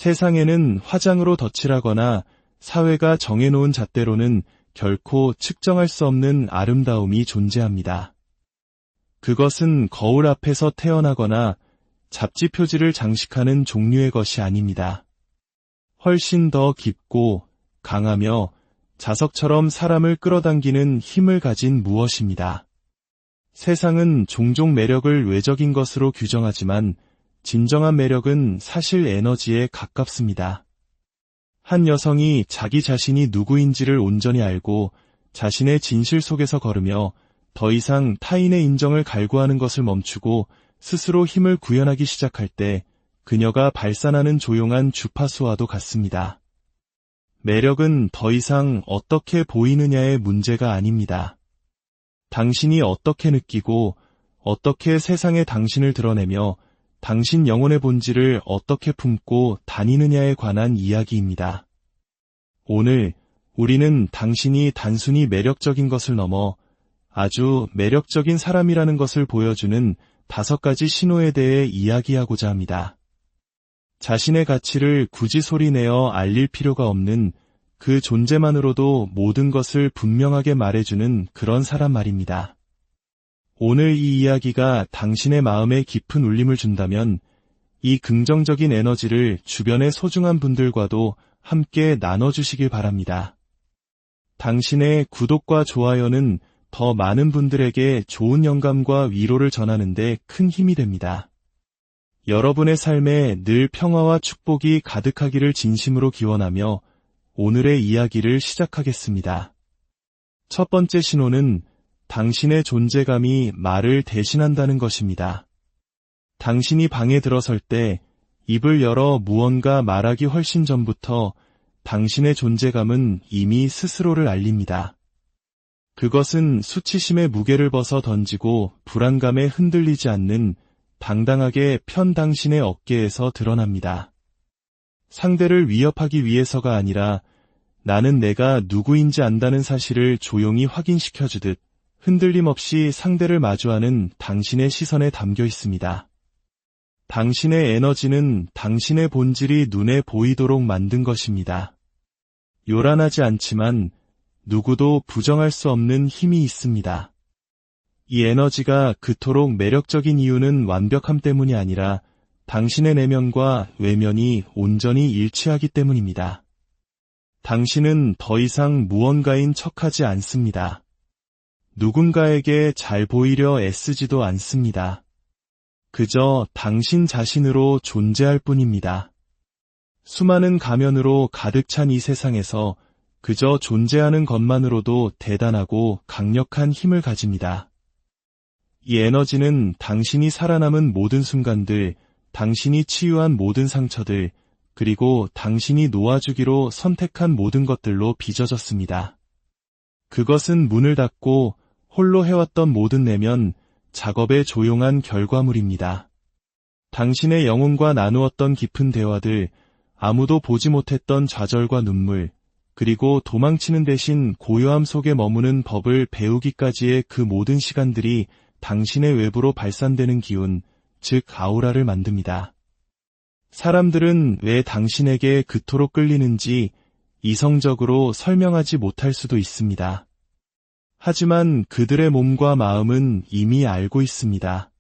세상에는 화장으로 덧칠하거나 사회가 정해놓은 잣대로는 결코 측정할 수 없는 아름다움이 존재합니다. 그것은 거울 앞에서 태어나거나 잡지 표지를 장식하는 종류의 것이 아닙니다. 훨씬 더 깊고 강하며 자석처럼 사람을 끌어당기는 힘을 가진 무엇입니다. 세상은 종종 매력을 외적인 것으로 규정하지만 진정한 매력은 사실 에너지에 가깝습니다. 한 여성이 자기 자신이 누구인지를 온전히 알고 자신의 진실 속에서 걸으며 더 이상 타인의 인정을 갈구하는 것을 멈추고 스스로 힘을 구현하기 시작할 때 그녀가 발산하는 조용한 주파수와도 같습니다. 매력은 더 이상 어떻게 보이느냐의 문제가 아닙니다. 당신이 어떻게 느끼고 어떻게 세상에 당신을 드러내며 당신 영혼의 본질을 어떻게 품고 다니느냐에 관한 이야기입니다. 오늘 우리는 당신이 단순히 매력적인 것을 넘어 아주 매력적인 사람이라는 것을 보여주는 5가지 신호에 대해 이야기하고자 합니다. 자신의 가치를 굳이 소리내어 알릴 필요가 없는 그 존재만으로도 모든 것을 분명하게 말해주는 그런 사람 말입니다. 오늘 이 이야기가 당신의 마음에 깊은 울림을 준다면 이 긍정적인 에너지를 주변의 소중한 분들과도 함께 나눠주시길 바랍니다. 당신의 구독과 좋아요는 더 많은 분들에게 좋은 영감과 위로를 전하는 데 큰 힘이 됩니다. 여러분의 삶에 늘 평화와 축복이 가득하기를 진심으로 기원하며 오늘의 이야기를 시작하겠습니다. 첫 번째 신호는 당신의 존재감이 말을 대신한다는 것입니다. 당신이 방에 들어설 때 입을 열어 무언가 말하기 훨씬 전부터 당신의 존재감은 이미 스스로를 알립니다. 그것은 수치심의 무게를 벗어 던지고 불안감에 흔들리지 않는 당당하게 편 당신의 어깨에서 드러납니다. 상대를 위협하기 위해서가 아니라 나는 내가 누구인지 안다는 사실을 조용히 확인시켜주듯 흔들림 없이 상대를 마주하는 당신의 시선에 담겨 있습니다. 당신의 에너지는 당신의 본질이 눈에 보이도록 만든 것입니다. 요란하지 않지만 누구도 부정할 수 없는 힘이 있습니다. 이 에너지가 그토록 매력적인 이유는 완벽함 때문이 아니라 당신의 내면과 외면이 온전히 일치하기 때문입니다. 당신은 더 이상 무언가인 척하지 않습니다. 누군가에게 잘 보이려 애쓰지도 않습니다. 그저 당신 자신으로 존재할 뿐입니다. 수많은 가면으로 가득 찬 이 세상에서 그저 존재하는 것만으로도 대단하고 강력한 힘을 가집니다. 이 에너지는 당신이 살아남은 모든 순간들, 당신이 치유한 모든 상처들, 그리고 당신이 놓아주기로 선택한 모든 것들로 빚어졌습니다. 그것은 문을 닫고 홀로 해왔던 모든 내면 작업의 조용한 결과물입니다. 당신의 영혼과 나누었던 깊은 대화들, 아무도 보지 못했던 좌절과 눈물, 그리고 도망치는 대신 고요함 속에 머무는 법을 배우기까지의 그 모든 시간들이 당신의 외부로 발산되는 기운, 즉 아우라를 만듭니다. 사람들은 왜 당신에게 그토록 끌리는지 이성적으로 설명하지 못할 수도 있습니다. 하지만 그들의 몸과 마음은 이미 알고 있습니다.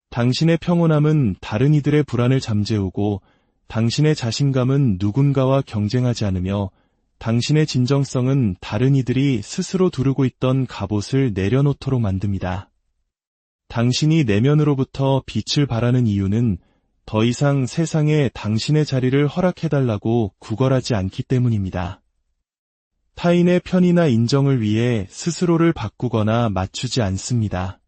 당신의 평온함은 다른 이들의 불안을 잠재우고 당신의 자신감은 누군가와 경쟁하지 않으며 당신의 진정성은 다른 이들이 스스로 두르고 있던 갑옷을 내려놓도록 만듭니다. 당신이 내면으로부터 빛을 발하는 이유는 더 이상 세상에 당신의 자리를 허락해달라고 구걸하지 않기 때문입니다. 타인의 편의나 인정을 위해 스스로를 바꾸거나 맞추지 않습니다.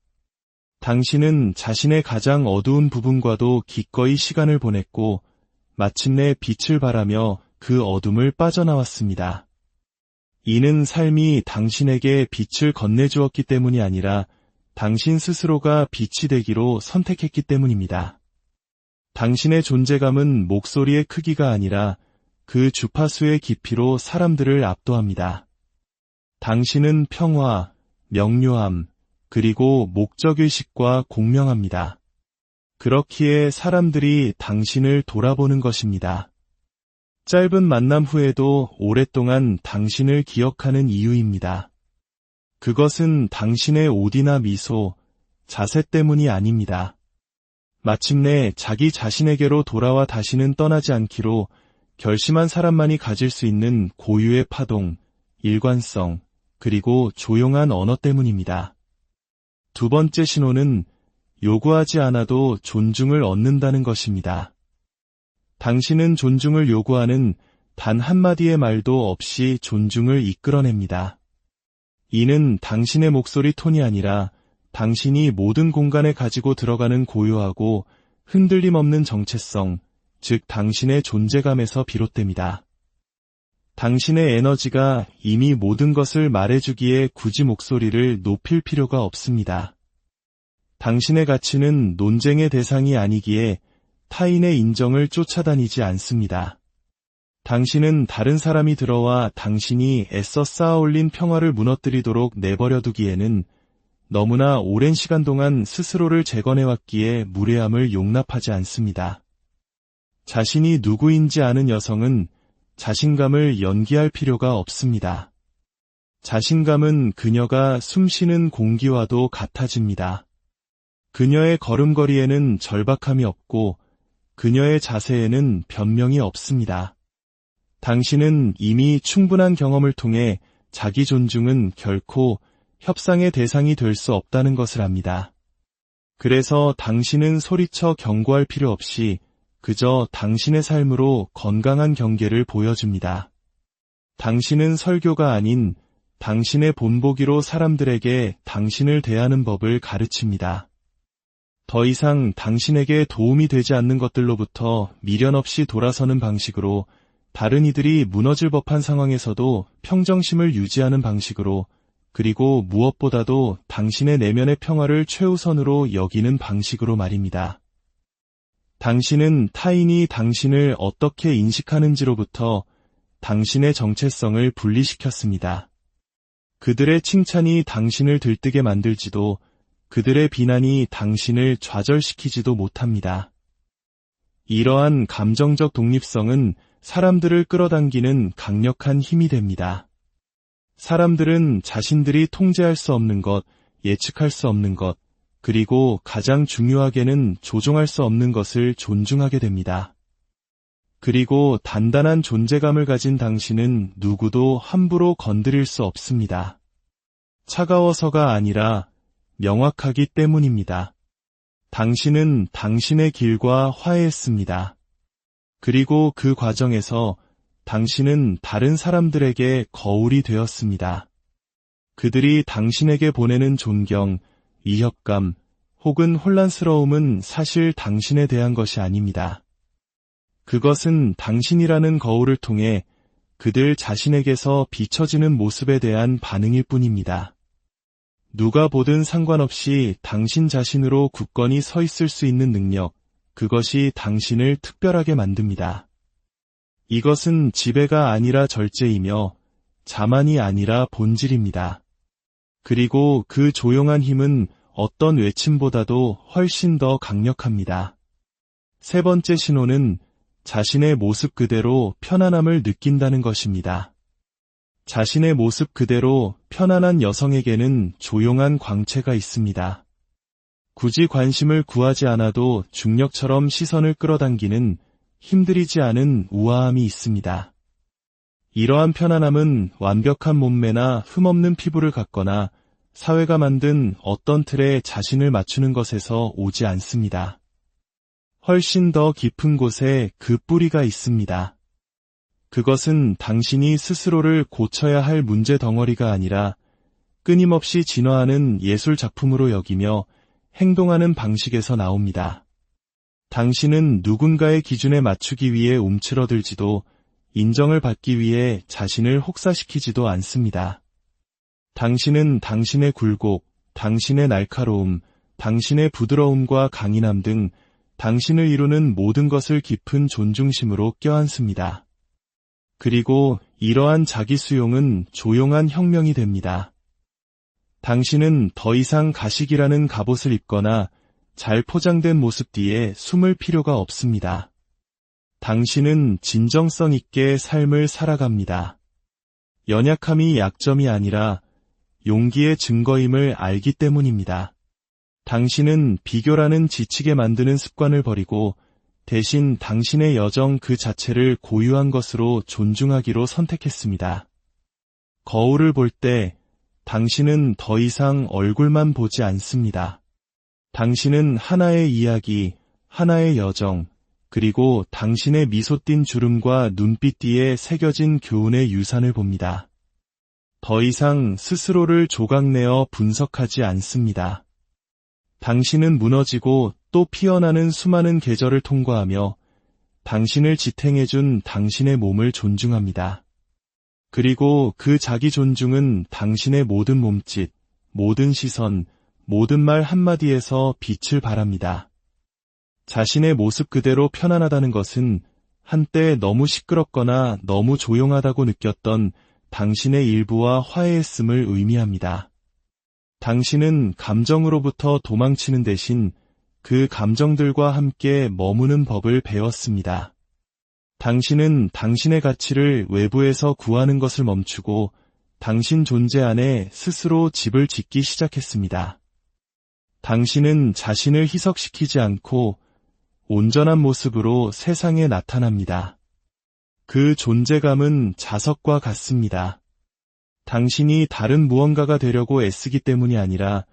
당신은 자신의 가장 어두운 부분과도 기꺼이 시간을 보냈고 마침내 빛을 발하며 그 어둠을 빠져나왔습니다. 이는 삶이 당신에게 빛을 건네주었기 때문이 아니라 당신 스스로가 빛이 되기로 선택했기 때문입니다. 당신의 존재감은 목소리의 크기가 아니라 그 주파수의 깊이로 사람들을 압도합니다. 당신은 평화, 명료함, 그리고 목적의식과 공명합니다. 그렇기에 사람들이 당신을 돌아보는 것입니다. 짧은 만남 후에도 오랫동안 당신을 기억하는 이유입니다. 그것은 당신의 옷이나 미소, 자세 때문이 아닙니다. 마침내 자기 자신에게로 돌아와 다시는 떠나지 않기로 결심한 사람만이 가질 수 있는 고유의 파동, 일관성, 그리고 조용한 언어 때문입니다. 두 번째 신호는 요구하지 않아도 존중을 얻는다는 것입니다. 당신은 존중을 요구하는 단 한마디의 말도 없이 존중을 이끌어냅니다. 이는 당신의 목소리 톤이 아니라 당신이 모든 공간에 가지고 들어가는 고요하고 흔들림 없는 정체성, 즉 당신의 존재감에서 비롯됩니다. 당신의 에너지가 이미 모든 것을 말해주기에 굳이 목소리를 높일 필요가 없습니다. 당신의 가치는 논쟁의 대상이 아니기에 타인의 인정을 쫓아다니지 않습니다. 당신은 다른 사람이 들어와 당신이 애써 쌓아올린 평화를 무너뜨리도록 내버려두기에는 너무나 오랜 시간 동안 스스로를 재건해왔기에 무례함을 용납하지 않습니다. 자신이 누구인지 아는 여성은 자신감을 연기할 필요가 없습니다. 자신감은 그녀가 숨쉬는 공기와도 같아집니다. 그녀의 걸음걸이에는 절박함이 없고 그녀의 자세에는 변명이 없습니다. 당신은 이미 충분한 경험을 통해 자기 존중은 결코 협상의 대상이 될 수 없다는 것을 압니다. 그래서 당신은 소리쳐 경고할 필요 없이 그저 당신의 삶으로 건강한 경계를 보여줍니다. 당신은 설교가 아닌 당신의 본보기로 사람들에게 당신을 대하는 법을 가르칩니다. 더 이상 당신에게 도움이 되지 않는 것들로부터 미련 없이 돌아서는 방식으로, 다른 이들이 무너질 법한 상황에서도 평정심을 유지하는 방식으로, 그리고 무엇보다도 당신의 내면의 평화를 최우선으로 여기는 방식으로 말입니다. 당신은 타인이 당신을 어떻게 인식하는지로부터 당신의 정체성을 분리시켰습니다. 그들의 칭찬이 당신을 들뜨게 만들지도 그들의 비난이 당신을 좌절시키지도 못합니다. 이러한 감정적 독립성은 사람들을 끌어당기는 강력한 힘이 됩니다. 사람들은 자신들이 통제할 수 없는 것, 예측할 수 없는 것, 그리고 가장 중요하게는 조종할 수 없는 것을 존중하게 됩니다. 그리고 단단한 존재감을 가진 당신은 누구도 함부로 건드릴 수 없습니다. 차가워서가 아니라 명확하기 때문입니다. 당신은 당신의 길과 화해했습니다. 그리고 그 과정에서 당신은 다른 사람들에게 거울이 되었습니다. 그들이 당신에게 보내는 존경, 위협감, 혹은 혼란스러움은 사실 당신에 대한 것이 아닙니다. 그것은 당신이라는 거울을 통해 그들 자신에게서 비춰지는 모습에 대한 반응일 뿐입니다. 누가 보든 상관없이 당신 자신으로 굳건히 서 있을 수 있는 능력, 그것이 당신을 특별하게 만듭니다. 이것은 지배가 아니라 절제이며 자만이 아니라 본질입니다. 그리고 그 조용한 힘은 어떤 외침보다도 훨씬 더 강력합니다. 세 번째 신호는 자신의 모습 그대로 편안함을 느낀다는 것입니다. 자신의 모습 그대로 편안한 여성에게는 조용한 광채가 있습니다. 굳이 관심을 구하지 않아도 중력처럼 시선을 끌어당기는 힘들이지 않은 우아함이 있습니다. 이러한 편안함은 완벽한 몸매나 흠없는 피부를 갖거나 사회가 만든 어떤 틀에 자신을 맞추는 것에서 오지 않습니다. 훨씬 더 깊은 곳에 그 뿌리가 있습니다. 그것은 당신이 스스로를 고쳐야 할 문제 덩어리가 아니라 끊임없이 진화하는 예술 작품으로 여기며 행동하는 방식에서 나옵니다. 당신은 누군가의 기준에 맞추기 위해 움츠러들지도 인정을 받기 위해 자신을 혹사시키지도 않습니다. 당신은 당신의 굴곡, 당신의 날카로움, 당신의 부드러움과 강인함 등 당신을 이루는 모든 것을 깊은 존중심으로 껴안습니다. 그리고 이러한 자기 수용은 조용한 혁명이 됩니다. 당신은 더 이상 가식이라는 갑옷을 입거나 잘 포장된 모습 뒤에 숨을 필요가 없습니다. 당신은 진정성 있게 삶을 살아갑니다. 연약함이 약점이 아니라 용기의 증거임을 알기 때문입니다. 당신은 비교라는 지치게 만드는 습관을 버리고 대신 당신의 여정 그 자체를 고유한 것으로 존중하기로 선택했습니다. 거울을 볼 때 당신은 더 이상 얼굴만 보지 않습니다. 당신은 하나의 이야기, 하나의 여정, 그리고 당신의 미소 띤 주름과 눈빛 뒤에 새겨진 교훈의 유산을 봅니다. 더 이상 스스로를 조각내어 분석하지 않습니다. 당신은 무너지고 또 피어나는 수많은 계절을 통과하며 당신을 지탱해준 당신의 몸을 존중합니다. 그리고 그 자기 존중은 당신의 모든 몸짓, 모든 시선, 모든 말 한마디에서 빛을 발합니다. 자신의 모습 그대로 편안하다는 것은 한때 너무 시끄럽거나 너무 조용하다고 느꼈던 당신의 일부와 화해했음을 의미합니다. 당신은 감정으로부터 도망치는 대신 그 감정들과 함께 머무는 법을 배웠습니다. 당신은 당신의 가치를 외부에서 구하는 것을 멈추고 당신 존재 안에 스스로 집을 짓기 시작했습니다. 당신은 자신을 희석시키지 않고 온전한 모습으로 세상에 나타납니다. 그 존재감은 자석과 같습니다. 당신이 다른 무언가가 되려고 애쓰기 때문이 아니라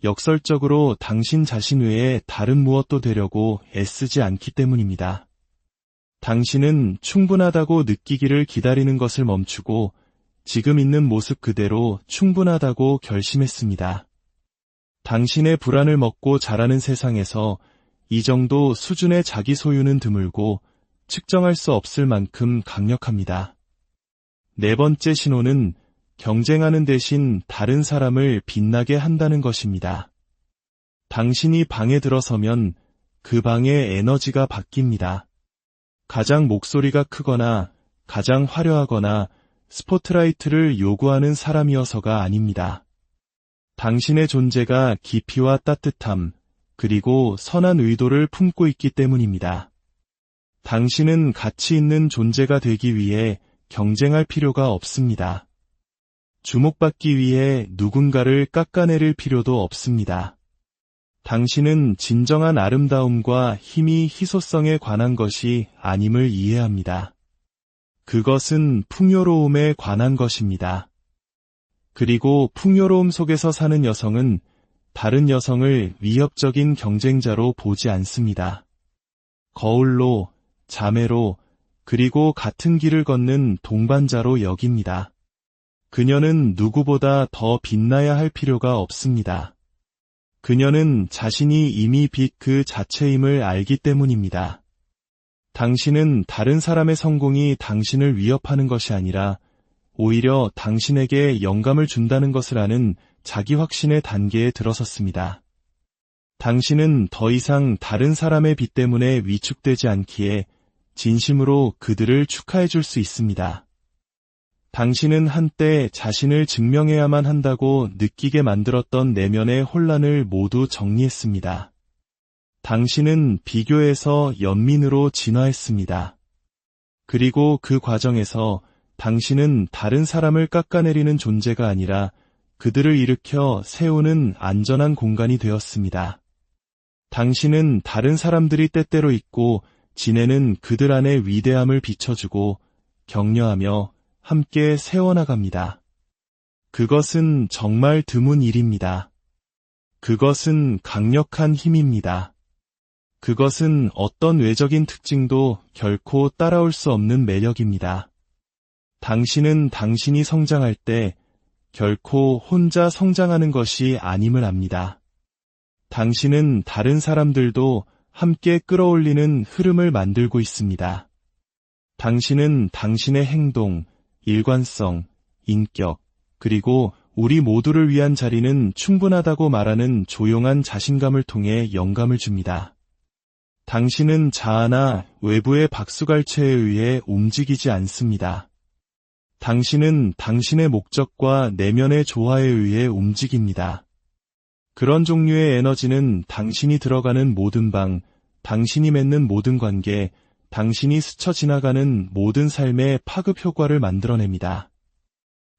역설적으로 당신 자신 외에 다른 무엇도 되려고 애쓰지 않기 때문입니다. 당신은 충분하다고 느끼기를 기다리는 것을 멈추고 지금 있는 모습 그대로 충분하다고 결심했습니다. 당신의 불안을 먹고 자라는 세상에서 이 정도 수준의 자기 소유는 드물고 측정할 수 없을 만큼 강력합니다. 네 번째 신호는 경쟁하는 대신 다른 사람을 빛나게 한다는 것입니다. 당신이 방에 들어서면 그 방의 에너지가 바뀝니다. 가장 목소리가 크거나 가장 화려하거나 스포트라이트를 요구하는 사람이어서가 아닙니다. 당신의 존재가 깊이와 따뜻함, 그리고 선한 의도를 품고 있기 때문입니다. 당신은 가치 있는 존재가 되기 위해 경쟁할 필요가 없습니다. 주목받기 위해 누군가를 깎아내릴 필요도 없습니다. 당신은 진정한 아름다움과 힘이 희소성에 관한 것이 아님을 이해합니다. 그것은 풍요로움에 관한 것입니다. 그리고 풍요로움 속에서 사는 여성은 다른 여성을 위협적인 경쟁자로 보지 않습니다. 거울로, 자매로, 그리고 같은 길을 걷는 동반자로 여깁니다. 그녀는 누구보다 더 빛나야 할 필요가 없습니다. 그녀는 자신이 이미 빛 그 자체임을 알기 때문입니다. 당신은 다른 사람의 성공이 당신을 위협하는 것이 아니라 오히려 당신에게 영감을 준다는 것을 아는 자기 확신의 단계에 들어섰습니다. 당신은 더 이상 다른 사람의 빛 때문에 위축되지 않기에 진심으로 그들을 축하해 줄 수 있습니다. 당신은 한때 자신을 증명해야만 한다고 느끼게 만들었던 내면의 혼란을 모두 정리했습니다. 당신은 비교에서 연민으로 진화했습니다. 그리고 그 과정에서 당신은 다른 사람을 깎아내리는 존재가 아니라 그들을 일으켜 세우는 안전한 공간이 되었습니다. 당신은 다른 사람들이 때때로 잊고 지내는 그들 안의 위대함을 비춰주고 격려하며 함께 세워나갑니다. 그것은 정말 드문 일입니다. 그것은 강력한 힘입니다. 그것은 어떤 외적인 특징도 결코 따라올 수 없는 매력입니다. 당신은 당신이 성장할 때 결코 혼자 성장하는 것이 아님을 압니다. 당신은 다른 사람들도 함께 끌어올리는 흐름을 만들고 있습니다. 당신은 당신의 행동, 일관성, 인격, 그리고 우리 모두를 위한 자리는 충분하다고 말하는 조용한 자신감을 통해 영감을 줍니다. 당신은 자아나 외부의 박수갈채에 의해 움직이지 않습니다. 당신은 당신의 목적과 내면의 조화에 의해 움직입니다. 그런 종류의 에너지는 당신이 들어가는 모든 방, 당신이 맺는 모든 관계, 당신이 스쳐 지나가는 모든 삶의 파급 효과를 만들어냅니다.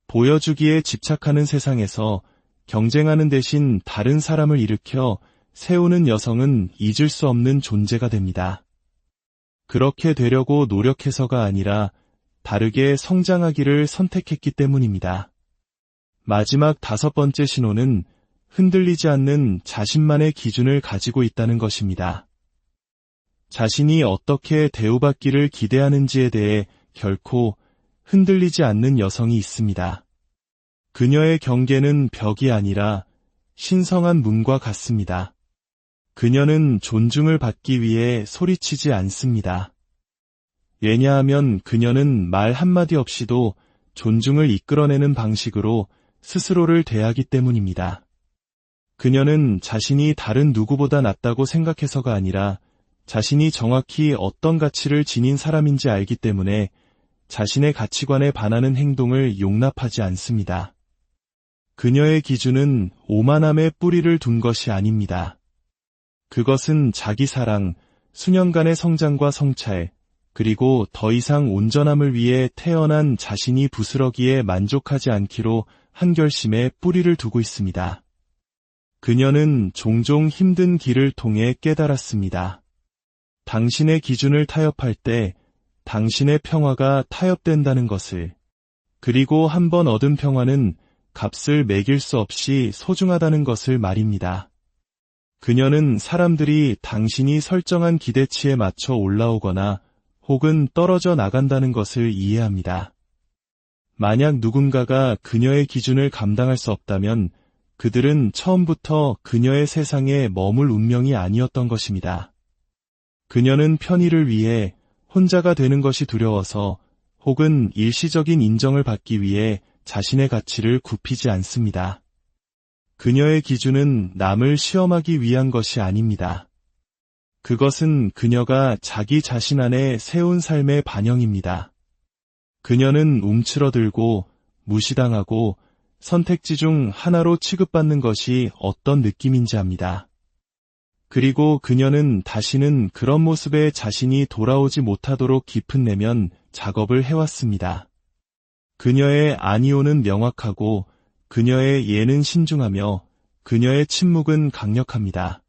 보여주기에 집착하는 세상에서 경쟁하는 대신 다른 사람을 일으켜 세우는 여성은 잊을 수 없는 존재가 됩니다. 그렇게 되려고 노력해서가 아니라 다르게 성장하기를 선택했기 때문입니다. 마지막 5번째 신호는 흔들리지 않는 자신만의 기준을 가지고 있다는 것입니다. 자신이 어떻게 대우받기를 기대하는지에 대해 결코 흔들리지 않는 여성이 있습니다. 그녀의 경계는 벽이 아니라 신성한 문과 같습니다. 그녀는 존중을 받기 위해 소리치지 않습니다. 왜냐하면 그녀는 말 한마디 없이도 존중을 이끌어내는 방식으로 스스로를 대하기 때문입니다. 그녀는 자신이 다른 누구보다 낫다고 생각해서가 아니라 자신이 정확히 어떤 가치를 지닌 사람인지 알기 때문에 자신의 가치관에 반하는 행동을 용납하지 않습니다. 그녀의 기준은 오만함에 뿌리를 둔 것이 아닙니다. 그것은 자기 사랑, 수년간의 성장과 성찰, 그리고 더 이상 온전함을 위해 태어난 자신이 부스러기에 만족하지 않기로 한 결심에 뿌리를 두고 있습니다. 그녀는 종종 힘든 길을 통해 깨달았습니다. 당신의 기준을 타협할 때 당신의 평화가 타협된다는 것을, 그리고 한 번 얻은 평화는 값을 매길 수 없이 소중하다는 것을 말입니다. 그녀는 사람들이 당신이 설정한 기대치에 맞춰 올라오거나 혹은 떨어져 나간다는 것을 이해합니다. 만약 누군가가 그녀의 기준을 감당할 수 없다면 그들은 처음부터 그녀의 세상에 머물 운명이 아니었던 것입니다. 그녀는 편의를 위해 혼자가 되는 것이 두려워서 혹은 일시적인 인정을 받기 위해 자신의 가치를 굽히지 않습니다. 그녀의 기준은 남을 시험하기 위한 것이 아닙니다. 그것은 그녀가 자기 자신 안에 세운 삶의 반영입니다. 그녀는 움츠러들고 무시당하고 선택지 중 하나로 취급받는 것이 어떤 느낌인지 압니다. 그리고 그녀는 다시는 그런 모습에 자신이 돌아오지 못하도록 깊은 내면 작업을 해왔습니다. 그녀의 아니오는 명확하고 그녀의 예는 신중하며 그녀의 침묵은 강력합니다.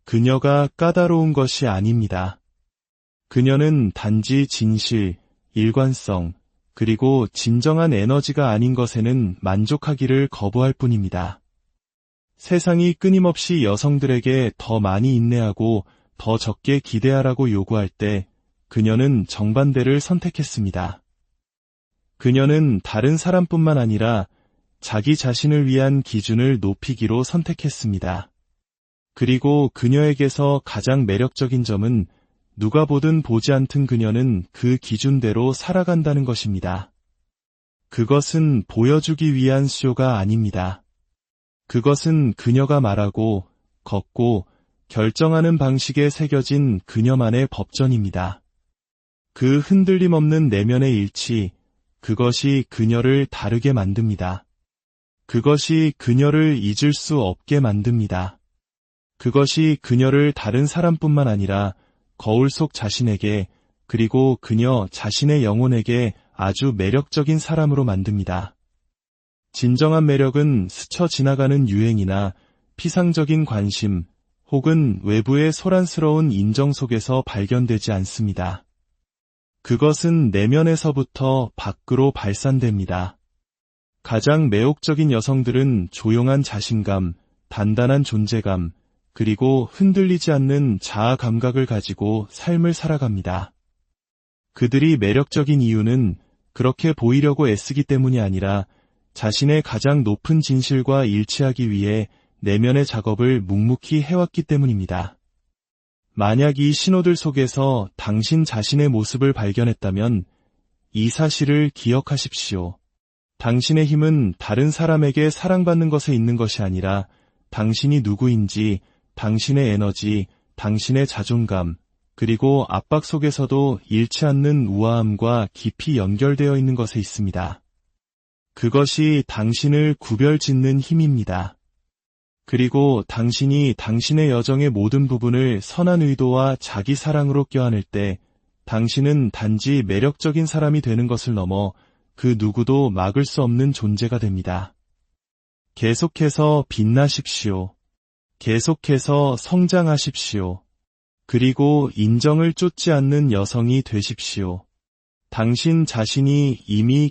그녀가 까다로운 것이 아닙니다. 그녀는 단지 진실, 일관성, 그리고 진정한 에너지가 아닌 것에는 만족하기를 거부할 뿐입니다. 세상이 끊임없이 여성들에게 더 많이 인내하고 더 적게 기대하라고 요구할 때 그녀는 정반대를 선택했습니다. 그녀는 다른 사람뿐만 아니라 자기 자신을 위한 기준을 높이기로 선택했습니다. 그리고 그녀에게서 가장 매력적인 점은 누가 보든 보지 않든 그녀는 그 기준대로 살아간다는 것입니다. 그것은 보여주기 위한 쇼가 아닙니다. 그것은 그녀가 말하고, 걷고, 결정하는 방식에 새겨진 그녀만의 법전입니다. 그 흔들림 없는 내면의 일치, 그것이 그녀를 다르게 만듭니다. 그것이 그녀를 잊을 수 없게 만듭니다. 그것이 그녀를 다른 사람뿐만 아니라 거울 속 자신에게, 그리고 그녀 자신의 영혼에게 아주 매력적인 사람으로 만듭니다. 진정한 매력은 스쳐 지나가는 유행이나 피상적인 관심 혹은 외부의 소란스러운 인정 속에서 발견되지 않습니다. 그것은 내면에서부터 밖으로 발산됩니다. 가장 매혹적인 여성들은 조용한 자신감, 단단한 존재감, 그리고 흔들리지 않는 자아 감각을 가지고 삶을 살아갑니다. 그들이 매력적인 이유는 그렇게 보이려고 애쓰기 때문이 아니라 자신의 가장 높은 진실과 일치하기 위해 내면의 작업을 묵묵히 해왔기 때문입니다. 만약 이 신호들 속에서 당신 자신의 모습을 발견했다면 이 사실을 기억하십시오. 당신의 힘은 다른 사람에게 사랑받는 것에 있는 것이 아니라 당신이 누구인지, 당신의 에너지, 당신의 자존감, 그리고 압박 속에서도 잃지 않는 우아함과 깊이 연결되어 있는 것에 있습니다. 그것이 당신을 구별짓는 힘입니다. 그리고 당신이 당신의 여정의 모든 부분을 선한 의도와 자기 사랑으로 껴안을 때 당신은 단지 매력적인 사람이 되는 것을 넘어 그 누구도 막을 수 없는 존재가 됩니다. 계속해서 빛나십시오. 계속해서 성장하십시오. 그리고 인정을 쫓지 않는 여성이 되십시오. 당신 자신이 이미